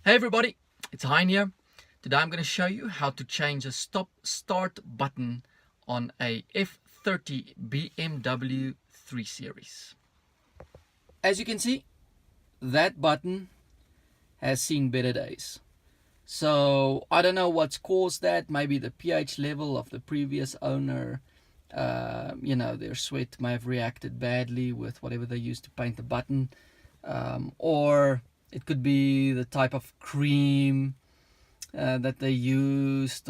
Hey everybody, it's Hein here. Today I'm going to show you how to change a stop-start button on a F30 BMW 3 Series. As you can see, that button has seen better days. So I don't know what's caused that. Maybe the pH level of the previous owner, their sweat may have reacted badly with whatever they used to paint the button, or it could be the type of cream that they used.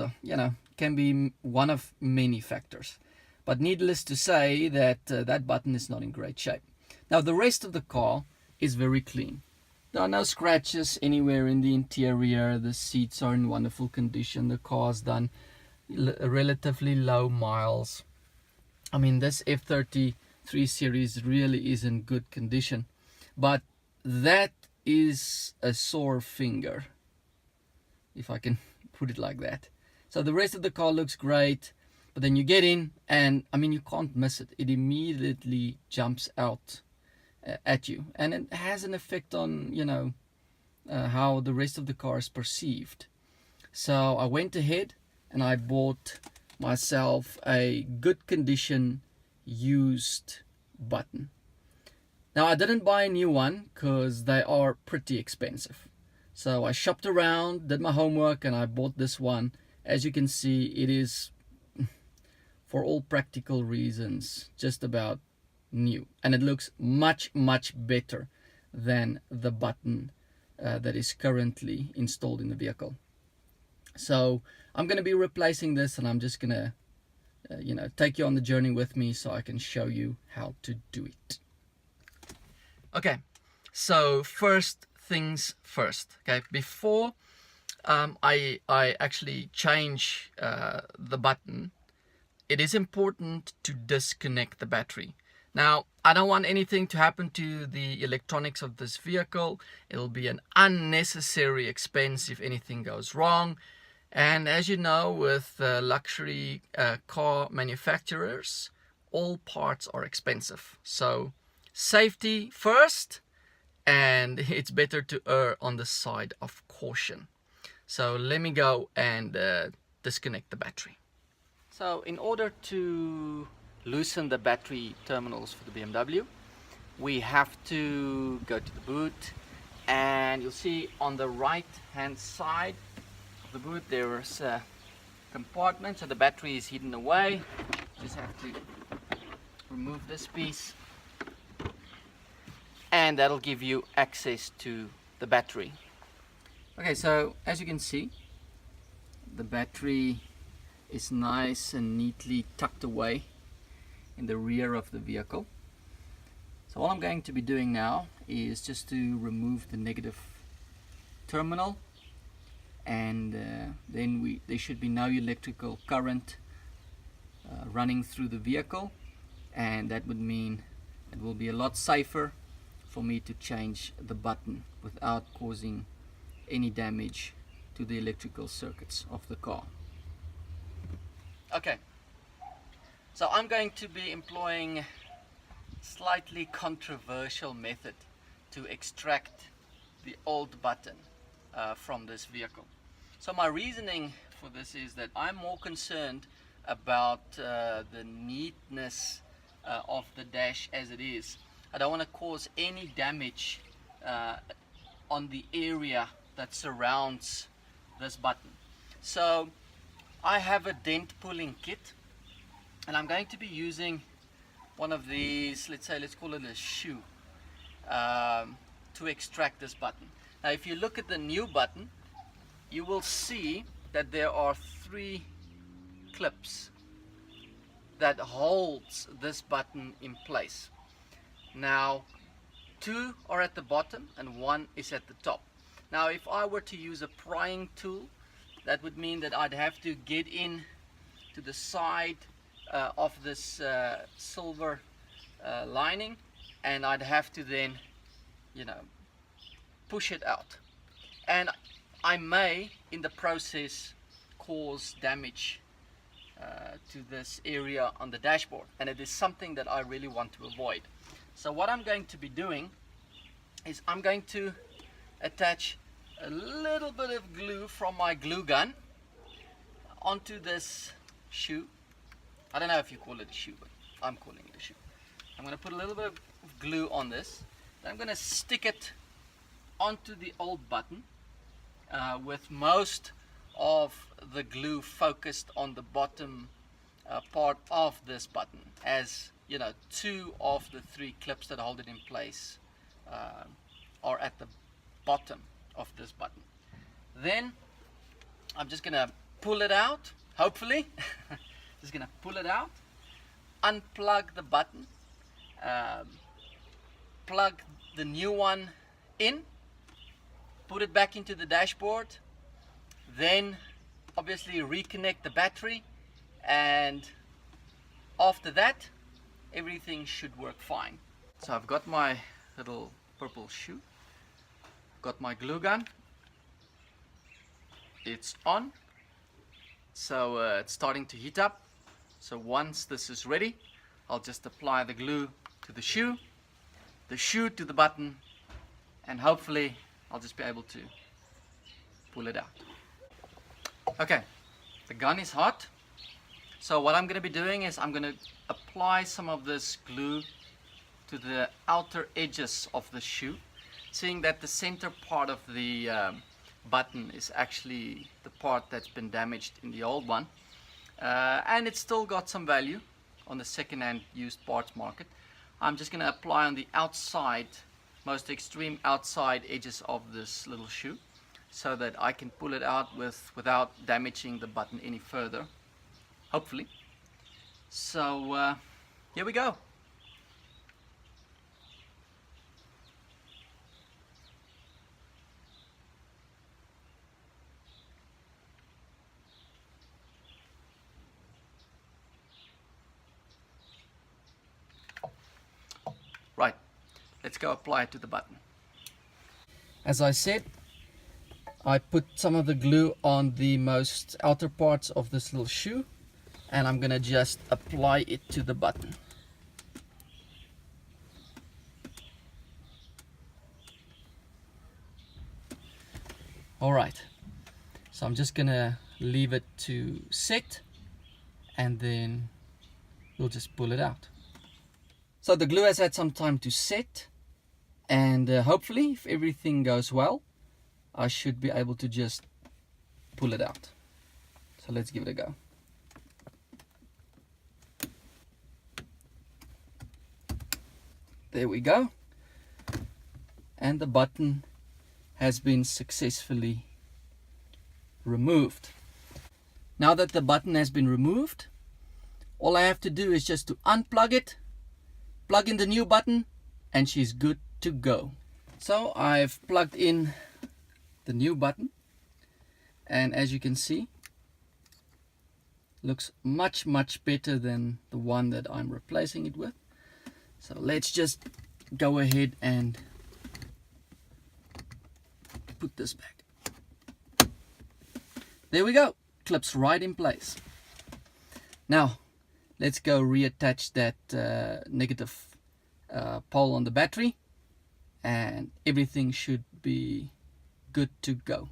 Can be one of many factors. But needless to say that that button is not in great shape. Now the rest of the car is very clean. There are no scratches anywhere in the interior. The seats are in wonderful condition. The car's done relatively low miles. I mean, this F30 3 Series really is in good condition. But that is a sore finger, if I can put it like that. So the rest of the car looks great, but then you get in and I mean you can't miss it. It immediately jumps out at you, and it has an effect on how the rest of the car is perceived. So I went ahead and I bought myself a good condition used button. Now I didn't buy a new one because they are pretty expensive. So I shopped around, did my homework, and I bought this one. As you can see, it is, for all practical reasons, just about new. And it looks much, much better than the button that is currently installed in the vehicle. So I'm going to be replacing this, and I'm just going to take you on the journey with me so I can show you how to do it. Okay, so first things first. Okay, before I actually change the button, it is important to disconnect the battery. Now, I don't want anything to happen to the electronics of this vehicle. It'll be an unnecessary expense if anything goes wrong. And as you know, with luxury car manufacturers, all parts are expensive. So safety first, and it's better to err on the side of caution. So let me go and disconnect the battery. So in order to loosen the battery terminals for the BMW, we have to go to the boot, and you'll see on the right hand side of the boot there's a compartment, so the battery is hidden away. Just have to remove this piece, and that'll give you access to the battery. Okay, so as you can see, the battery is nice and neatly tucked away in the rear of the vehicle. So all I'm going to be doing now is just to remove the negative terminal, and then there should be no electrical current running through the vehicle, and that would mean it will be a lot safer for me to change the button without causing any damage to the electrical circuits of the car. Okay, so I'm going to be employing a slightly controversial method to extract the old button from this vehicle. So my reasoning for this is that I'm more concerned about the neatness of the dash as it is. I don't want to cause any damage on the area that surrounds this button. So I have a dent pulling kit, and I'm going to be using one of these, let's call it a shoe, to extract this button. Now if you look at the new button, you will see that there are 3 clips that holds this button in place. Now 2 are at the bottom and 1 is at the top. Now if I were to use a prying tool, that would mean that I'd have to get in to the side of this silver lining, and I'd have to then push it out, and I may in the process cause damage to this area on the dashboard, and it is something that I really want to avoid. So what I'm going to be doing is I'm going to attach a little bit of glue from my glue gun onto this shoe. I don't know if you call it a shoe, but I'm calling it a shoe. I'm going to put a little bit of glue on this. Then I'm going to stick it onto the old button with most of the glue focused on the bottom part of this button, as you know, 2 of the 3 clips that hold it in place are at the bottom of this button. Then I'm just gonna pull it out, hopefully. Just gonna pull it out, unplug the button, plug the new one in, put it back into the dashboard, then obviously reconnect the battery, and after that everything should work fine. So I've got my little purple shoe, got my glue gun, it's on, so it's starting to heat up. So once this is ready, I'll just apply the glue to the shoe to the button, and hopefully I'll just be able to pull it out. Okay, the gun is hot, so what I'm going to be doing is I'm going to apply some of this glue to the outer edges of the shoe, seeing that the center part of the button is actually the part that's been damaged in the old one, and it's still got some value on the second-hand used parts market. I'm just going to apply on the outside, most extreme outside edges of this little shoe, so that I can pull it out without damaging the button any further, hopefully. So here we go. Right, let's go apply it to the button. As I said, I put some of the glue on the most outer parts of this little shoe, and I'm gonna just apply it to the button. Alright, so I'm just gonna leave it to set, and then we'll just pull it out. So the glue has had some time to set, and hopefully, if everything goes well, I should be able to just pull it out. So let's give it a go. There we go. And the button has been successfully removed. Now that the button has been removed, all I have to do is just to unplug it, plug in the new button, and she's good to go. So I've plugged in the new button, and as you can see, looks much better than the one that I'm replacing it with. So let's just go ahead and put this back. There we go, clips right in place. Now let's go reattach that negative pole on the battery, and everything should be good to go.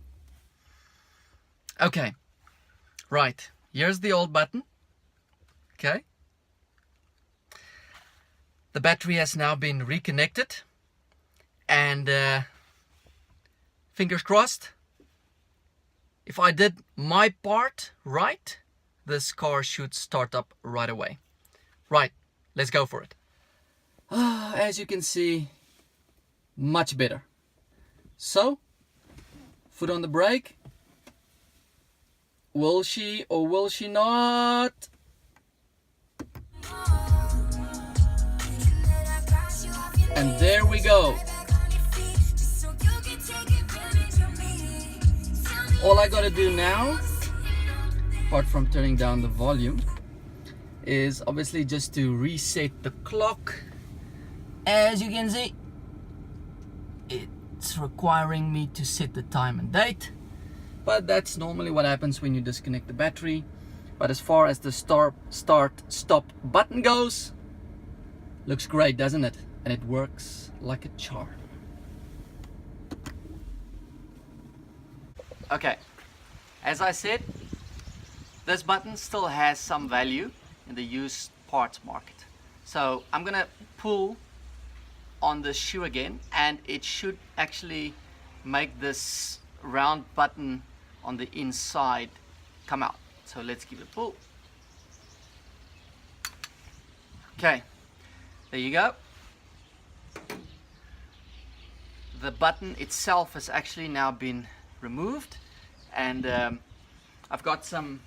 Okay, right, here's the old button. Okay, the battery has now been reconnected, and fingers crossed, if I did my part right, this car should start up right away. Right, let's go for it. As you can see, much better. So, foot on the brake. Will she or will she not? And there we go. All I gotta do now, apart from turning down the volume, is obviously just to reset the clock. As you can see, it's requiring me to set the time and date, but that's normally what happens when you disconnect the battery. But as far as the start stop button goes, looks great, doesn't it? And it works like a charm. Okay, as I said, this button still has some value in the used parts market. So I'm gonna pull on the shoe again, and it should actually make this round button on the inside come out. So let's give it a pull. Okay, there you go. The button itself has actually now been removed, and I've got some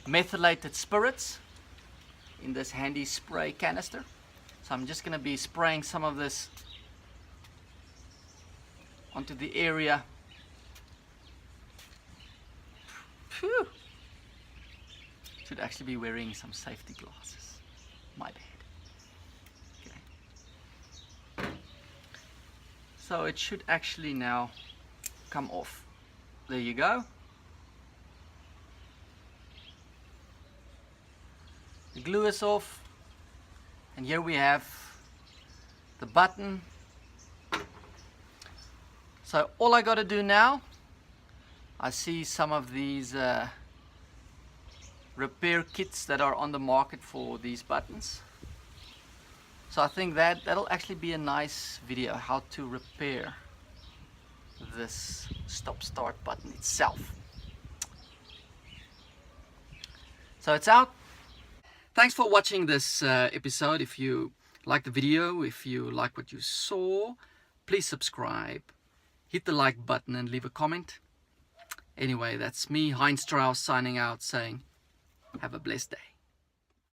methylated spirits in this handy spray canister. So I'm just going to be spraying some of this onto the area. Phew. Should actually be wearing some safety glasses. My bad. Okay. So it should actually now come off. There you go. The glue is off, and here we have the button. So all I got to do now, I see some of these repair kits that are on the market for these buttons. So I think that'll actually be a nice video, how to repair this stop-start button itself. So it's out. Thanks for watching this episode. If you like the video, if you like what you saw, please subscribe, hit the like button and leave a comment. Anyway, that's me, Heinz Strauss, signing out, saying have a blessed day.